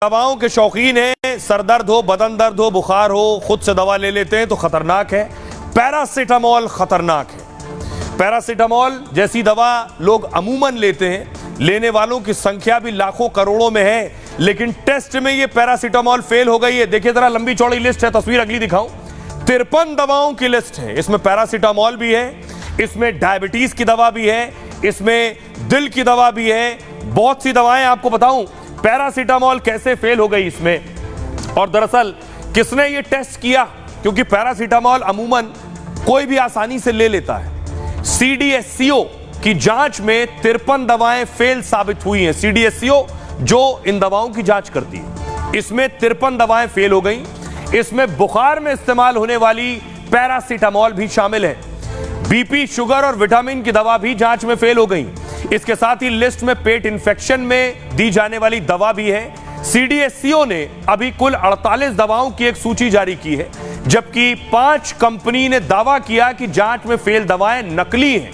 दवाओं के शौकीन हैं, सर दर्द हो, बदन दर्द हो, बुखार हो, खुद से दवा ले लेते हैं तो खतरनाक है। पैरासीटामोल खतरनाक है। पैरासीटामोल जैसी दवा लोग अमूमन लेते हैं, लेने वालों की संख्या भी लाखों करोड़ों में है, लेकिन टेस्ट में ये पैरासीटामोल फेल हो गई है। देखिए जरा लंबी चौड़ी लिस्ट है, तस्वीर अगली दिखाऊं। 53 दवाओं की लिस्ट है, इसमें पैरासीटामोल भी है, इसमें डायबिटीज की दवा भी है, इसमें दिल की दवा भी है, बहुत सी दवाएं। आपको बताऊं पैरासीटामोल कैसे फेल हो गई इसमें, और दरअसल किसने ये टेस्ट किया, क्योंकि पैरासीटामोल अमूमन कोई भी आसानी से ले लेता है। CDSCO की जांच में 53 दवाएं फेल साबित हुई हैं। CDSCO जो इन दवाओं की जांच करती है, इसमें 53 दवाएं फेल हो गई। इसमें बुखार में इस्तेमाल होने वाली पैरासीटामोल भी शामिल है। BP, शुगर और विटामिन की दवा भी जांच में फेल हो गई। इसके साथ ही लिस्ट में पेट इंफेक्शन में दी जाने वाली दवा भी है। CDSCO ने अभी कुल 48 दवाओं की एक सूची जारी की है, जबकि 5 कंपनी ने दावा किया कि जांच में फेल दवाएं नकली हैं।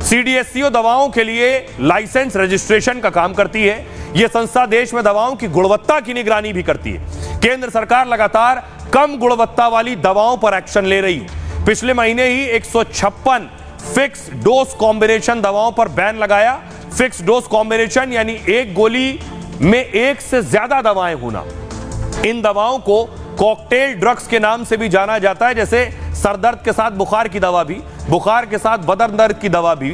CDSCO दवाओं के लिए लाइसेंस रजिस्ट्रेशन का काम करती है। यह संस्था देश में दवाओं की गुणवत्ता की निगरानी भी करती है। केंद्र सरकार लगातार कम गुणवत्ता वाली दवाओं पर एक्शन ले रही है। पिछले महीने ही 156 फिक्स डोज कॉम्बिनेशन दवाओं पर बैन लगाया। फिक्स डोज कॉम्बिनेशन यानी एक गोली में एक से ज्यादा दवाएं होना। इन दवाओं को कॉकटेल ड्रग्स के नाम से भी जाना जाता है, जैसे सरदर्द के साथ बुखार की दवा भी, बुखार के साथ बदन दर्द की दवा भी।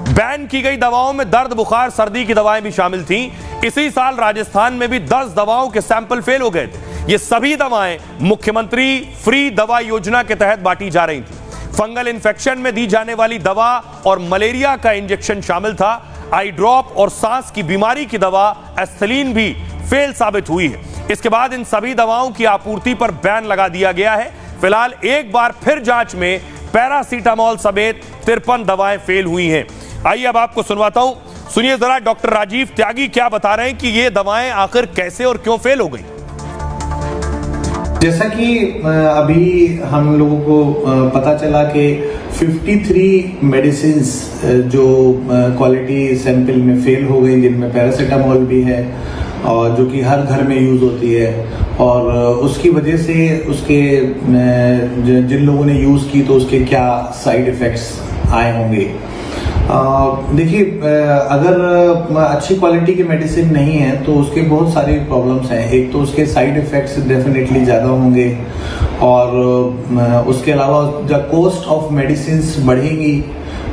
बैन की गई दवाओं में दर्द, बुखार, सर्दी की दवाएं भी शामिल थीं। इसी साल राजस्थान में भी 10 दवाओं के सैंपल फेल हो गए थे। ये सभी दवाएं मुख्यमंत्री फ्री दवा योजना के तहत बांटी जा रही थी। फंगल इन्फेक्शन में दी जाने वाली दवा और मलेरिया का इंजेक्शन शामिल था। आई ड्रॉप और सांस की बीमारी की दवा एस्थलीन भी फेल साबित हुई है। इसके बाद इन सभी दवाओं की आपूर्ति पर बैन लगा दिया गया है। फिलहाल एक बार फिर जांच में पैरासीटामोल समेत 53 दवाएं फेल हुई हैं। आइए अब आपको सुनवाता हूं, सुनिए जरा डॉक्टर राजीव त्यागी क्या बता रहे हैं कि ये दवाएं आखिर कैसे और क्यों फेल हो गई। जैसा कि अभी हम लोगों को पता चला कि 53 मेडिसिन्स जो क्वालिटी सैंपल में फेल हो गई, जिनमें पैरासीटामोल भी है और जो कि हर घर में यूज होती है, और उसकी वजह से उसके जिन लोगों ने यूज की तो उसके क्या साइड इफेक्ट्स आए होंगे। देखिए, अगर अच्छी क्वालिटी की मेडिसिन नहीं है तो उसके बहुत सारी प्रॉब्लम्स हैं। एक तो उसके साइड इफेक्ट्स डेफिनेटली ज़्यादा होंगे, और उसके अलावा जब कॉस्ट ऑफ मेडिसिन्स बढ़ेगी,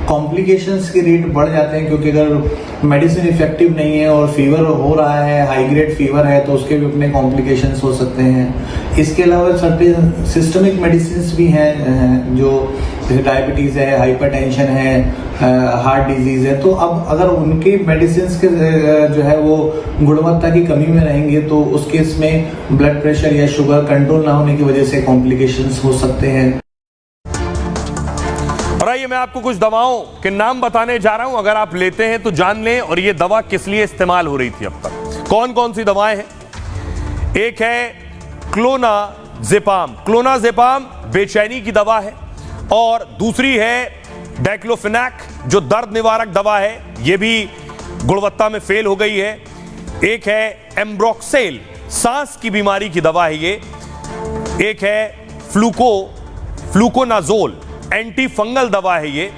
कॉम्प्लिकेशंस के रेट बढ़ जाते हैं, क्योंकि अगर मेडिसिन इफेक्टिव नहीं है और फीवर हो रहा है, हाई ग्रेड फीवर है, तो उसके भी अपने कॉम्प्लिकेशंस हो सकते हैं। इसके अलावा सर्टेन सिस्टमिक मेडिसिन्स भी हैं, जो जैसे डायबिटीज़ है, हाइपरटेंशन है, हार्ट डिजीज़ है। तो अब अगर उनके मेडिसिन्स के जो है वो गुणवत्ता की कमी में रहेंगे तो उस केस में ब्लड प्रेशर या शुगर कंट्रोल ना होने की वजह से कॉम्प्लिकेशंस हो सकते हैं। और आइए मैं आपको कुछ दवाओं के नाम बताने जा रहा हूं, अगर आप लेते हैं तो जान लें और ये दवा किस लिए इस्तेमाल हो रही थी अब तक। कौन कौन सी दवाएं हैं? एक है क्लोनाजेपाम। क्लोनाजेपाम बेचैनी की दवा है, और दूसरी है डाइक्लोफेनाक जो दर्द निवारक दवा है, ये भी गुणवत्ता में फेल हो गई है। एक है एम्ब्रोक्सेल, सांस की बीमारी की दवा है ये। एक है फ्लूकोनाजोल, एंटी फंगल दवा है ये।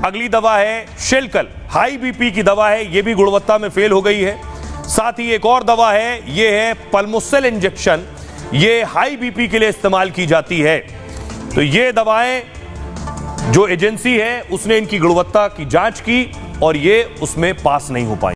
अगली दवा है शेल्कल, हाई BP की दवा है, ये भी गुणवत्ता में फेल हो गई है। साथ ही एक और दवा है, ये है पल्मोसेल इंजेक्शन, ये हाई BP के लिए इस्तेमाल की जाती है। तो ये दवाएं जो एजेंसी है उसने इनकी गुणवत्ता की जांच की और ये उसमें पास नहीं हो पाई।